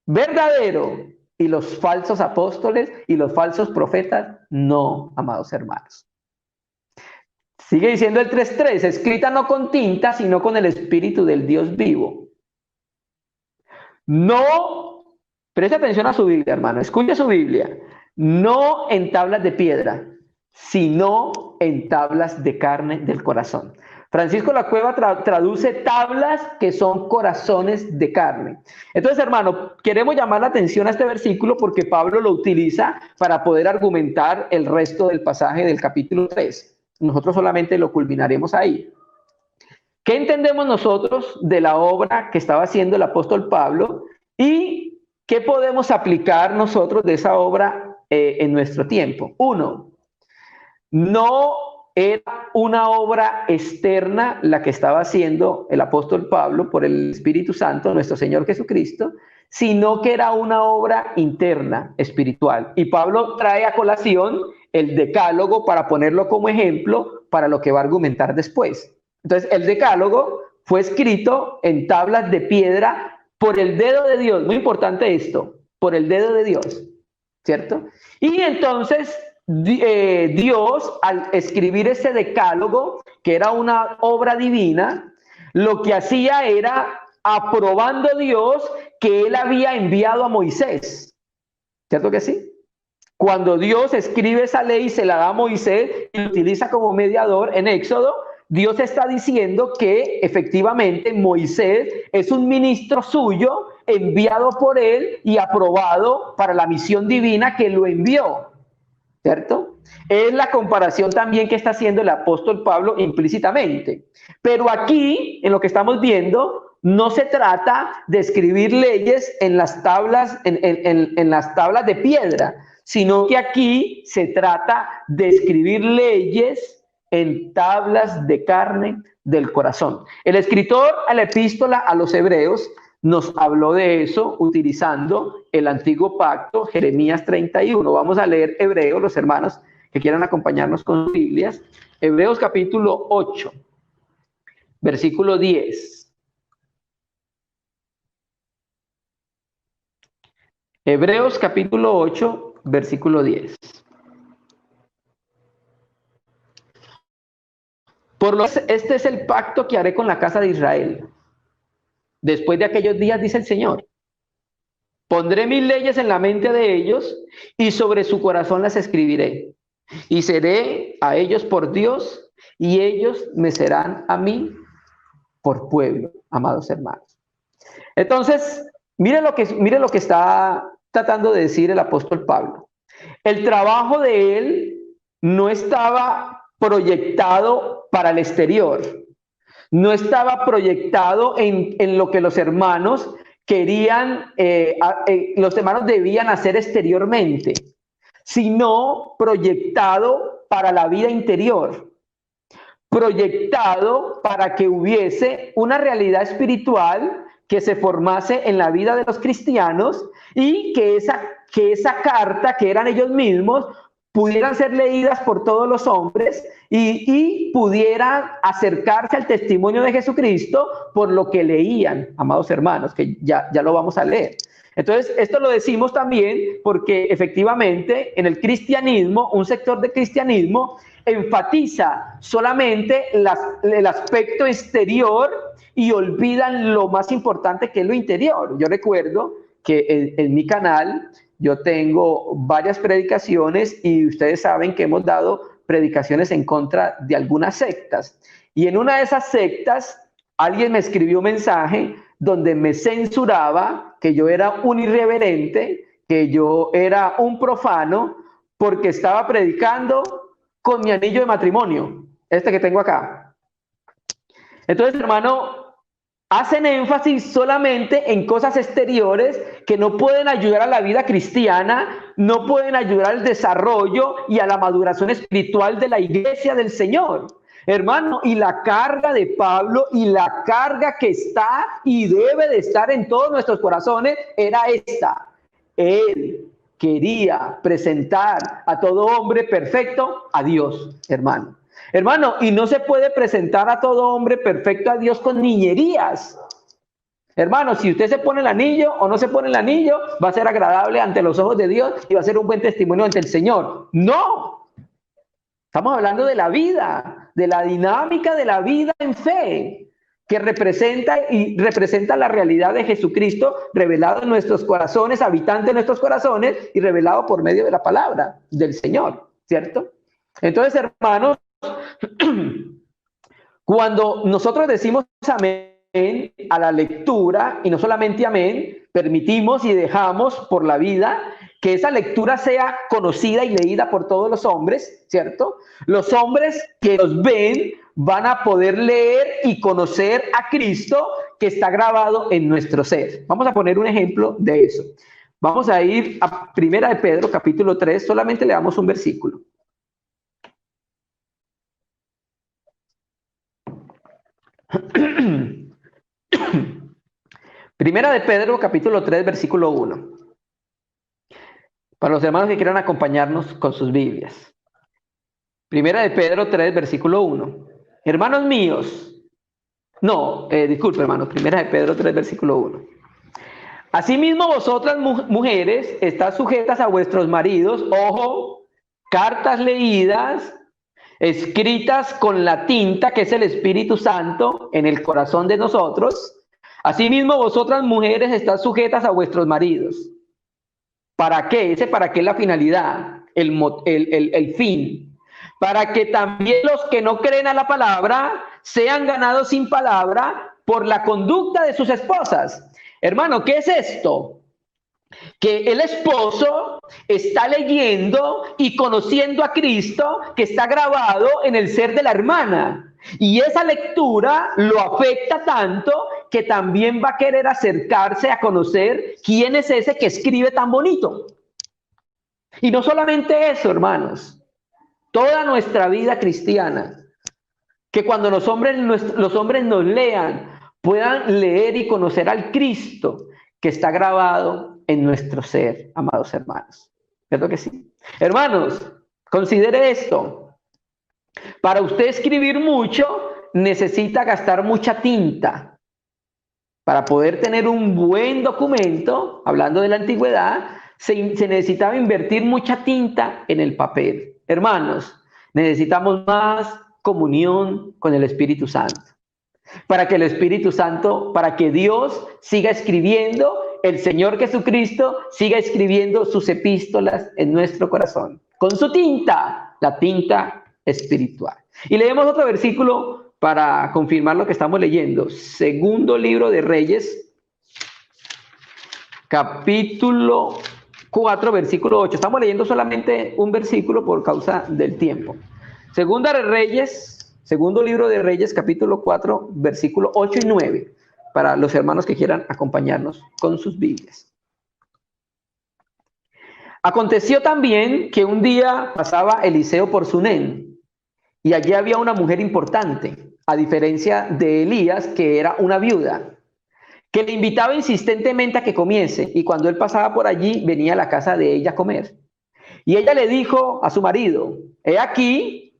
verdadero. Y los falsos apóstoles y los falsos profetas, no, amados hermanos. Sigue diciendo el 3:3, escrita no con tinta, sino con el Espíritu del Dios vivo. No, preste atención a su Biblia, hermano, escuche su Biblia. No en tablas de piedra, sino en tablas de carne del corazón. Francisco La Cueva traduce tablas que son corazones de carne. Entonces, hermano, queremos llamar la atención a este versículo porque Pablo lo utiliza para poder argumentar el resto del pasaje del capítulo 3. Nosotros solamente lo culminaremos ahí. ¿Qué entendemos nosotros de la obra que estaba haciendo el apóstol Pablo y qué podemos aplicar nosotros de esa obra en nuestro tiempo? Uno, no era una obra externa la que estaba haciendo el apóstol Pablo por el Espíritu Santo, nuestro Señor Jesucristo, sino que era una obra interna, espiritual. Y Pablo trae a colación el decálogo para ponerlo como ejemplo para lo que va a argumentar después. Entonces, el decálogo fue escrito en tablas de piedra por el dedo de Dios. Muy importante esto, por el dedo de Dios, ¿cierto? Y entonces Dios, al escribir ese decálogo, que era una obra divina, lo que hacía era aprobando Dios que él había enviado a Moisés. ¿Cierto que sí? Cuando Dios escribe esa ley y se la da a Moisés y lo utiliza como mediador en Éxodo, Dios está diciendo que efectivamente Moisés es un ministro suyo, enviado por él y aprobado para la misión divina que lo envió, ¿cierto? Es la comparación también que está haciendo el apóstol Pablo implícitamente. Pero aquí, en lo que estamos viendo, no se trata de escribir leyes en las tablas, en las tablas de piedra, sino que aquí se trata de escribir leyes en tablas de carne del corazón. El escritor a la epístola a los hebreos nos habló de eso utilizando el antiguo pacto, Jeremías 31. Vamos a leer Hebreos, los hermanos que quieran acompañarnos con Biblias. Hebreos capítulo 8, versículo 10. Hebreos capítulo 8, versículo 10. Por lo que este es el pacto que haré con la casa de Israel. Después de aquellos días, dice el Señor, pondré mis leyes en la mente de ellos y sobre su corazón las escribiré. Y seré a ellos por Dios y ellos me serán a mí por pueblo, amados hermanos. Entonces, mire lo que está tratando de decir el apóstol Pablo. El trabajo de él no estaba proyectado para el exterior, no estaba proyectado en lo que los hermanos querían, los hermanos debían hacer exteriormente, sino proyectado para la vida interior, proyectado para que hubiese una realidad espiritual que se formase en la vida de los cristianos y que esa carta, que eran ellos mismos, pudieran ser leídas por todos los hombres y pudieran acercarse al testimonio de Jesucristo por lo que leían, amados hermanos, que ya lo vamos a leer. Entonces, esto lo decimos también porque efectivamente en el cristianismo, un sector del cristianismo enfatiza solamente el aspecto exterior y olvidan lo más importante que es lo interior. Yo recuerdo que en mi canal yo tengo varias predicaciones y ustedes saben que hemos dado predicaciones en contra de algunas sectas. Y en una de esas sectas, alguien me escribió un mensaje donde me censuraba que yo era un irreverente, que yo era un profano, porque estaba predicando con mi anillo de matrimonio, este que tengo acá. Entonces, hermano, hacen énfasis solamente en cosas exteriores que no pueden ayudar a la vida cristiana, no pueden ayudar al desarrollo y a la maduración espiritual de la iglesia del Señor. Hermano, y la carga de Pablo y la carga que está y debe de estar en todos nuestros corazones era esta. Él quería presentar a todo hombre perfecto a Dios, hermano. Hermano, y no se puede presentar a todo hombre perfecto a Dios con niñerías. Hermano, si usted se pone el anillo o no se pone el anillo, va a ser agradable ante los ojos de Dios y va a ser un buen testimonio ante el Señor. No, estamos hablando de la vida, de la dinámica de la vida en fe, que representa la realidad de Jesucristo revelado en nuestros corazones, habitante en nuestros corazones y revelado por medio de la palabra del Señor, ¿cierto? Entonces, hermanos, cuando nosotros decimos amén a la lectura, y no solamente amén, permitimos y dejamos por la vida que esa lectura sea conocida y leída por todos los hombres, ¿cierto? Los hombres que nos ven van a poder leer y conocer a Cristo que está grabado en nuestro ser. Vamos a poner un ejemplo de eso. Vamos a ir a Primera de Pedro, capítulo 3, solamente le damos un versículo. Primera de Pedro, capítulo 3, versículo 1. Para los hermanos que quieran acompañarnos con sus Biblias. Primera de Pedro 3, versículo 1. Hermanos míos, disculpe hermanos, Primera de Pedro 3, versículo 1. Asimismo vosotras mujeres, estad sujetas a vuestros maridos, ojo, cartas leídas, escritas con la tinta que es el Espíritu Santo en el corazón de nosotros. Asimismo vosotras mujeres, estad sujetas a vuestros maridos. ¿Para qué? ¿Para qué es la finalidad? El fin. Para que también los que no creen a la palabra sean ganados sin palabra por la conducta de sus esposas. Hermano, ¿qué es esto? Que el esposo está leyendo y conociendo a Cristo que está grabado en el ser de la hermana. Y esa lectura lo afecta tanto que también va a querer acercarse a conocer quién es ese que escribe tan bonito. Y no solamente eso, hermanos. Toda nuestra vida cristiana, que cuando los hombres nos lean, puedan leer y conocer al Cristo que está grabado en nuestro ser, amados hermanos. ¿Cierto que sí? Hermanos, considere esto. Para usted escribir mucho, necesita gastar mucha tinta. Para poder tener un buen documento, hablando de la antigüedad, se necesitaba invertir mucha tinta en el papel. Hermanos, necesitamos más comunión con el Espíritu Santo. Para que el Espíritu Santo, para que Dios siga escribiendo, el Señor Jesucristo siga escribiendo sus epístolas en nuestro corazón. Con su tinta, la tinta espiritual. Y leemos otro versículo para confirmar lo que estamos leyendo. Segundo libro de Reyes, capítulo 4, versículo 8. Estamos leyendo solamente un versículo por causa del tiempo. Segunda de Reyes, segundo libro de Reyes, capítulo 4, versículo 8 y 9. Para los hermanos que quieran acompañarnos con sus Biblias. Aconteció también que un día pasaba Eliseo por Sunén. Y allí había una mujer importante, a diferencia de Elías, que era una viuda, que le invitaba insistentemente a que comiese, y cuando él pasaba por allí, venía a la casa de ella a comer. Y ella le dijo a su marido, he aquí,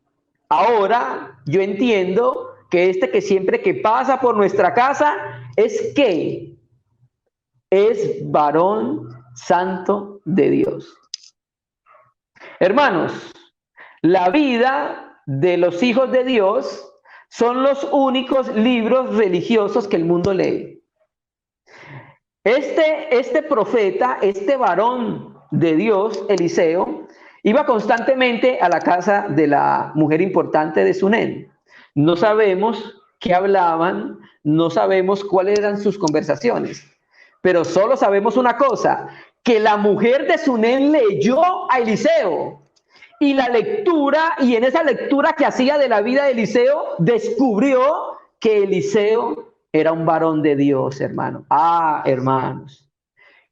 ahora yo entiendo que que siempre que pasa por nuestra casa, es varón santo de Dios. Hermanos, la vida de los hijos de Dios son los únicos libros religiosos que el mundo lee. Este profeta, este varón de Dios, Eliseo, iba constantemente a la casa de la mujer importante de Sunén. No sabemos qué hablaban, no sabemos cuáles eran sus conversaciones, pero solo sabemos una cosa, que la mujer de Sunén leyó a Eliseo. Y la lectura, y en esa lectura que hacía de la vida de Eliseo, descubrió que Eliseo era un varón de Dios, hermano. Hermanos,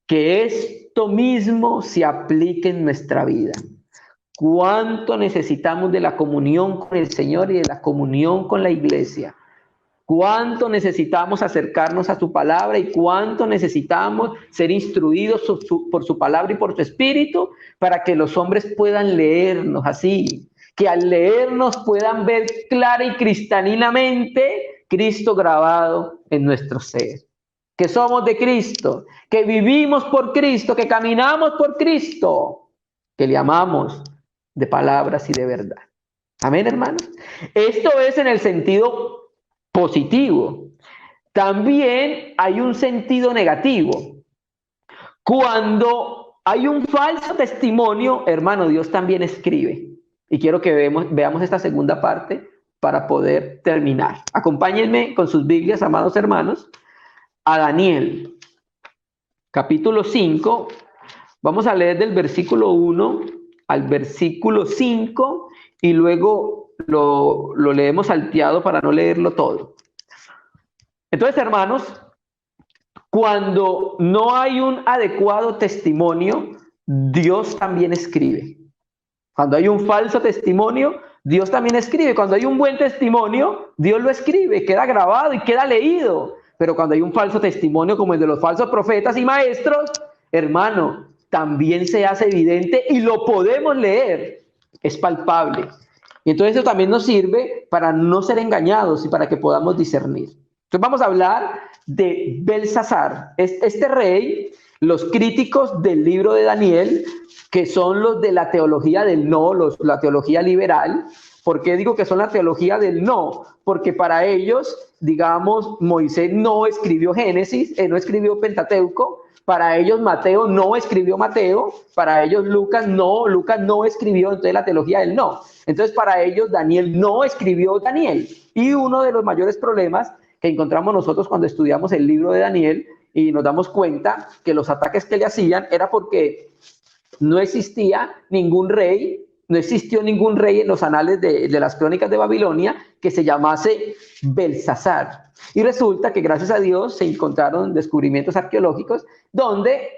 que esto mismo se aplique en nuestra vida. ¿Cuánto necesitamos de la comunión con el Señor y de la comunión con la iglesia? Cuánto necesitamos acercarnos a su palabra y cuánto necesitamos ser instruidos por su palabra y por su espíritu para que los hombres puedan leernos así, que al leernos puedan ver clara y cristalinamente Cristo grabado en nuestro ser. Que somos de Cristo, que vivimos por Cristo, que caminamos por Cristo, que le amamos de palabras y de verdad. Amén, hermanos. Esto es en el sentido positivo. También hay un sentido negativo. Cuando hay un falso testimonio, hermano, Dios también escribe. Y quiero que veamos esta segunda parte para poder terminar. Acompáñenme con sus Biblias, amados hermanos, a Daniel, capítulo 5. Vamos a leer del versículo 1 al versículo 5 y luego lo leemos salteado para no leerlo todo. Entonces, hermanos, cuando no hay un adecuado testimonio, Dios también escribe. Cuando hay un falso testimonio, Dios también escribe. Cuando hay un buen testimonio, Dios lo escribe, queda grabado y queda leído. Pero cuando hay un falso testimonio como el de los falsos profetas y maestros, hermano, también se hace evidente y lo podemos leer. Es palpable. Y entonces eso también nos sirve para no ser engañados y para que podamos discernir. Entonces vamos a hablar de Belsasar. Este rey, los críticos del libro de Daniel, que son los de la teología del no, la teología liberal. ¿Por qué digo que son la teología del no? Porque para ellos, digamos, Moisés no escribió Génesis, no escribió Pentateuco. Para ellos Mateo no escribió Mateo, para ellos Lucas no escribió, entonces la teología del no. Entonces para ellos Daniel no escribió Daniel. Y uno de los mayores problemas que encontramos nosotros cuando estudiamos el libro de Daniel y nos damos cuenta que los ataques que le hacían era porque no existía ningún rey, no existió ningún rey en los anales de las crónicas de Babilonia que se llamase Belsasar. Y resulta que gracias a Dios se encontraron descubrimientos arqueológicos donde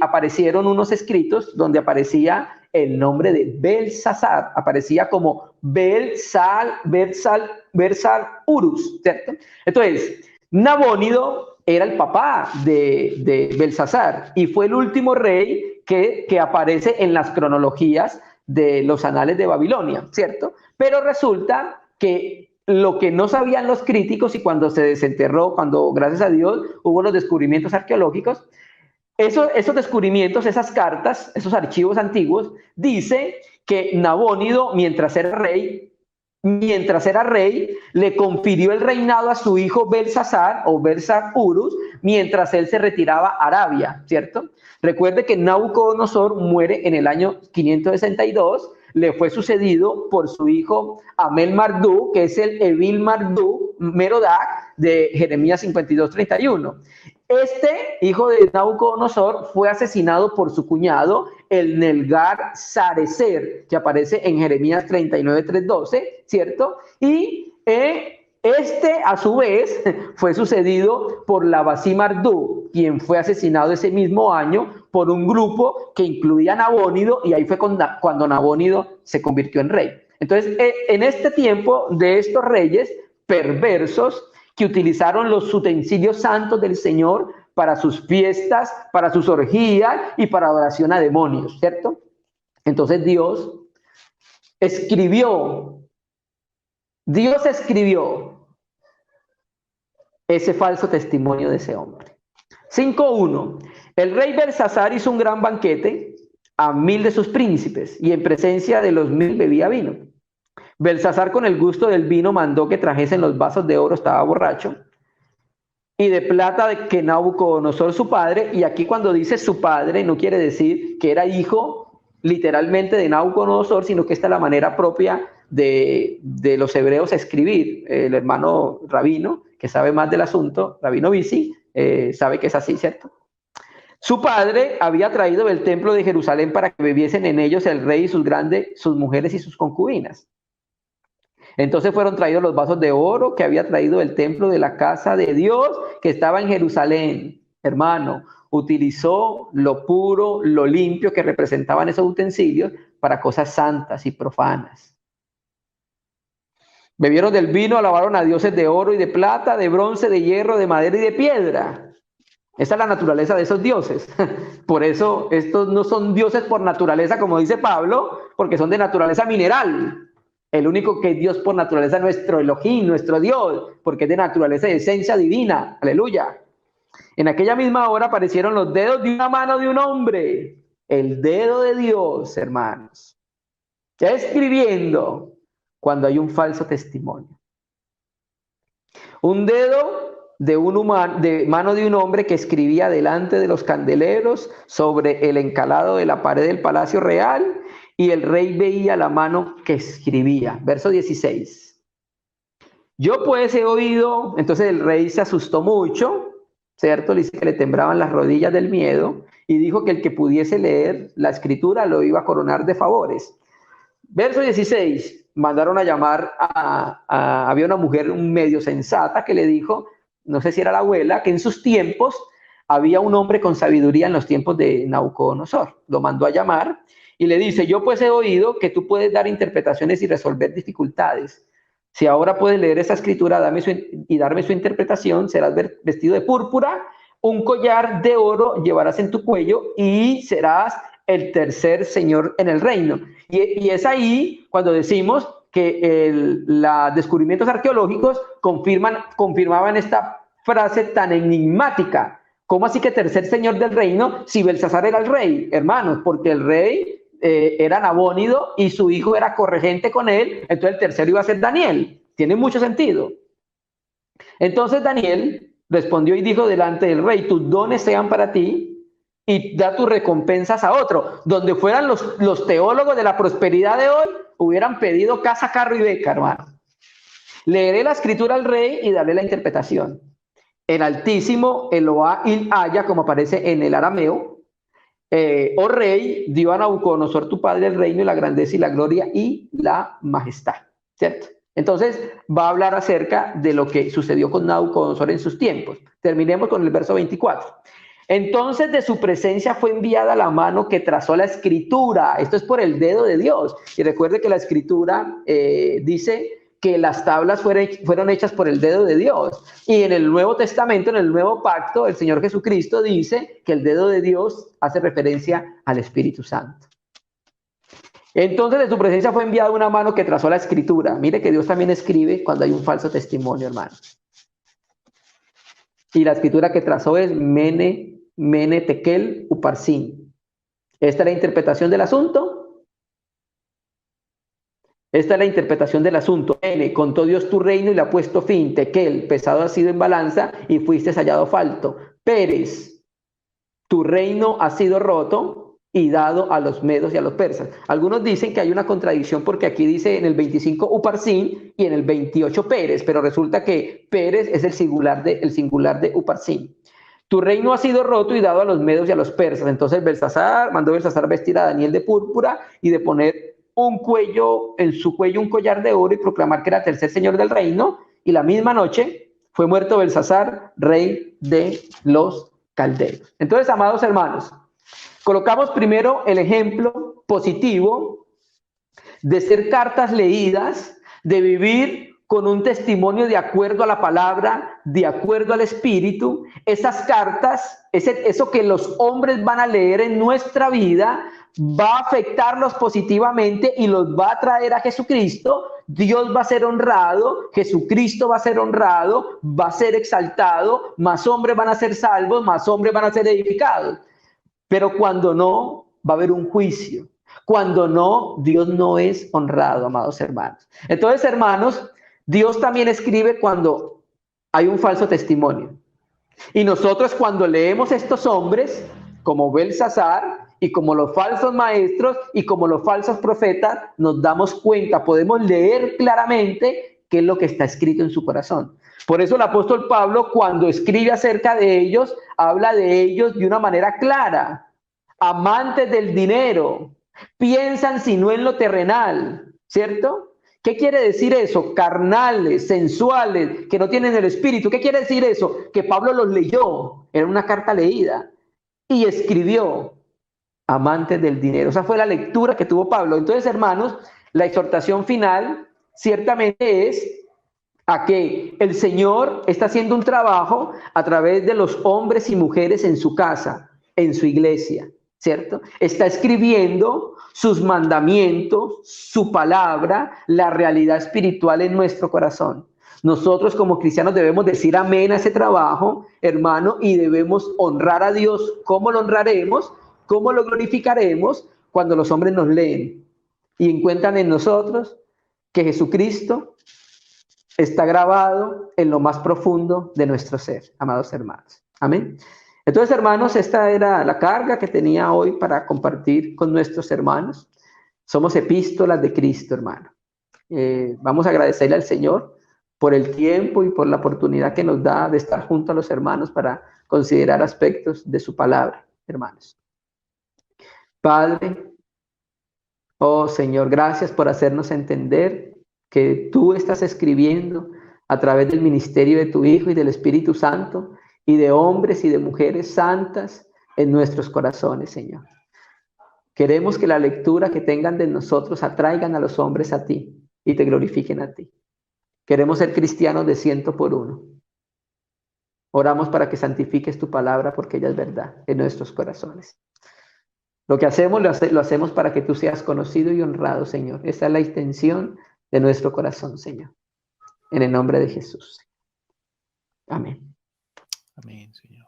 aparecieron unos escritos donde aparecía el nombre de Belsasar, aparecía como Bersal-Urus, ¿cierto? Entonces, Nabónido era el papá de Belsasar y fue el último rey que aparece en las cronologías de los anales de Babilonia, ¿cierto? Pero resulta que lo que no sabían los críticos y cuando se desenterró, cuando gracias a Dios hubo los descubrimientos arqueológicos, esos descubrimientos, esas cartas, esos archivos antiguos, dice que Nabónido, mientras era rey, le confirió el reinado a su hijo Belsasar o Bersar-Urus, mientras él se retiraba a Arabia, ¿cierto? Recuerde que Nabucodonosor muere en el año 562, le fue sucedido por su hijo Amel-Marduk, que es el Evil-Marduk Merodach de Jeremías 52:31. Este hijo de Nabucodonosor fue asesinado por su cuñado, el Nelgar-Sarecer, que aparece en Jeremías 39:3-12, ¿cierto? Y este, a su vez, fue sucedido por Labasí-Marduk, quien fue asesinado ese mismo año por un grupo que incluía a Nabónido, y ahí fue cuando Nabónido se convirtió en rey. Entonces, en este tiempo de estos reyes perversos, que utilizaron los utensilios santos del Señor para sus fiestas, para sus orgías y para adoración a demonios, ¿cierto? Entonces Dios escribió ese falso testimonio de ese hombre. 5:1. El rey Belsasar hizo un gran banquete a 1000 de sus príncipes y en presencia de los 1000 bebía vino. Belsasar, con el gusto del vino, mandó que trajesen los vasos de oro, estaba borracho, y de plata de que Nabucodonosor su padre, y aquí cuando dice su padre no quiere decir que era hijo literalmente de Nabucodonosor, sino que esta es la manera propia de los hebreos a escribir. El hermano Rabino, que sabe más del asunto, Rabino Bisi, sabe que es así, ¿cierto? Su padre había traído del templo de Jerusalén para que bebiesen en ellos el rey y sus grandes, sus mujeres y sus concubinas. Entonces fueron traídos los vasos de oro que había traído el templo de la casa de Dios que estaba en Jerusalén. Hermano, utilizó lo puro, lo limpio que representaban esos utensilios para cosas santas y profanas. Bebieron del vino, alabaron a dioses de oro y de plata, de bronce, de hierro, de madera y de piedra. Esa es la naturaleza de esos dioses. Por eso estos no son dioses por naturaleza, como dice Pablo, porque son de naturaleza mineral. El único que es Dios por naturaleza es nuestro Elohim, nuestro Dios, porque es de naturaleza y esencia divina. Aleluya. En aquella misma hora aparecieron los dedos de una mano de un hombre. El dedo de Dios, hermanos. Ya escribiendo cuando hay un falso testimonio. Un dedo de mano de un hombre que escribía delante de los candeleros sobre el encalado de la pared del palacio real, y el rey veía la mano que escribía. Verso 16. Yo pues he oído, entonces el rey se asustó mucho, ¿cierto? Le dice que le temblaban las rodillas del miedo y dijo que el que pudiese leer la escritura lo iba a coronar de favores. Verso 16, mandaron a llamar había una mujer medio sensata que le dijo, no sé si era la abuela, que en sus tiempos había un hombre con sabiduría en los tiempos de Nabucodonosor. Lo mandó a llamar y le dice, yo pues he oído que tú puedes dar interpretaciones y resolver dificultades. Si ahora puedes leer esa escritura y darme su interpretación, serás vestido de púrpura, un collar de oro llevarás en tu cuello y serás el tercer señor en el reino. Y es ahí cuando decimos que los descubrimientos arqueológicos confirmaban esta frase tan enigmática. ¿Cómo así que tercer señor del reino si Belsasar era el rey? Hermanos, porque el rey era Nabónido y su hijo era corregente con él, entonces el tercero iba a ser Daniel. Tiene mucho sentido. Entonces Daniel respondió y dijo delante del rey, tus dones sean para ti y da tus recompensas a otro. Donde fueran los teólogos de la prosperidad de hoy, hubieran pedido casa, carro y beca, hermano. Leeré la escritura al rey y daré la interpretación. El Altísimo, Eloá il Haya, como aparece en el arameo, oh rey, dio a Nabucodonosor tu padre el reino y la grandeza y la gloria y la majestad, ¿cierto? Entonces va a hablar acerca de lo que sucedió con Nabucodonosor en sus tiempos. Terminemos con el verso 24. Entonces de su presencia fue enviada la mano que trazó la escritura. Esto es por el dedo de Dios. Y recuerde que la escritura dice que las tablas fueron hechas por el dedo de Dios. Y en el Nuevo Testamento, en el Nuevo Pacto, el Señor Jesucristo dice que el dedo de Dios hace referencia al Espíritu Santo. Entonces de su presencia fue enviada una mano que trazó la escritura. Mire que Dios también escribe cuando hay un falso testimonio, hermano. Y la escritura que trazó es Mene, Tekel, Uparsin. Esta es la interpretación del asunto. Esta es la interpretación del asunto. Mene, contó Dios tu reino y le ha puesto fin. Tekel, pesado ha sido en balanza y fuiste hallado falto. Pérez, tu reino ha sido roto y dado a los medos y a los persas. Algunos dicen que hay una contradicción porque aquí dice en el 25 Uparsin y en el 28 Pérez, pero resulta que Pérez es el singular de Uparsin. Tu reino ha sido roto y dado a los medos y a los persas. Entonces mandó Belsasar vestir a Daniel de púrpura y de poner en su cuello un collar de oro y proclamar que era tercer señor del reino. Y la misma noche fue muerto Belsasar, rey de los caldeos. Entonces, amados hermanos, colocamos primero el ejemplo positivo de ser cartas leídas, de vivir con un testimonio de acuerdo a la palabra, de acuerdo al Espíritu. Esas cartas, eso que los hombres van a leer en nuestra vida, va a afectarlos positivamente y los va a traer a Jesucristo. Dios va a ser honrado, Jesucristo va a ser honrado, va a ser exaltado, más hombres van a ser salvos, más hombres van a ser edificados. Pero cuando no, va a haber un juicio. Cuando no, Dios no es honrado, amados hermanos. Entonces, hermanos, Dios también escribe cuando hay un falso testimonio. Y nosotros cuando leemos estos hombres, como Belsasar, y como los falsos maestros, y como los falsos profetas, nos damos cuenta, podemos leer claramente qué es lo que está escrito en su corazón. Por eso el apóstol Pablo, cuando escribe acerca de ellos, habla de ellos de una manera clara. Amantes del dinero, piensan sino en lo terrenal, ¿cierto? ¿Qué quiere decir eso? Carnales, sensuales, que no tienen el espíritu. ¿Qué quiere decir eso? Que Pablo los leyó, era una carta leída, y escribió, amantes del dinero. Esa fue la lectura que tuvo Pablo. Entonces, hermanos, la exhortación final ciertamente es a que el Señor está haciendo un trabajo a través de los hombres y mujeres en su casa, en su iglesia, ¿cierto? Está escribiendo sus mandamientos, su palabra, la realidad espiritual en nuestro corazón. Nosotros como cristianos debemos decir amén a ese trabajo, hermano, y debemos honrar a Dios. ¿Cómo lo honraremos? ¿Cómo lo glorificaremos? Cuando los hombres nos leen y encuentran en nosotros que Jesucristo está grabado en lo más profundo de nuestro ser, amados hermanos. Amén. Entonces, hermanos, esta era la carga que tenía hoy para compartir con nuestros hermanos. Somos epístolas de Cristo, hermano. Vamos a agradecerle al Señor por el tiempo y por la oportunidad que nos da de estar junto a los hermanos para considerar aspectos de su palabra, hermanos. Padre, oh Señor, gracias por hacernos entender que tú estás escribiendo a través del ministerio de tu Hijo y del Espíritu Santo y de hombres y de mujeres santas en nuestros corazones, Señor. Queremos que la lectura que tengan de nosotros atraigan a los hombres a ti y te glorifiquen a ti. Queremos ser cristianos de 100 por 1. Oramos para que santifiques tu palabra porque ella es verdad en nuestros corazones. Lo que hacemos, lo hacemos para que tú seas conocido y honrado, Señor. Esa es la intención de nuestro corazón, Señor. En el nombre de Jesús. Amén. Amén, Señor.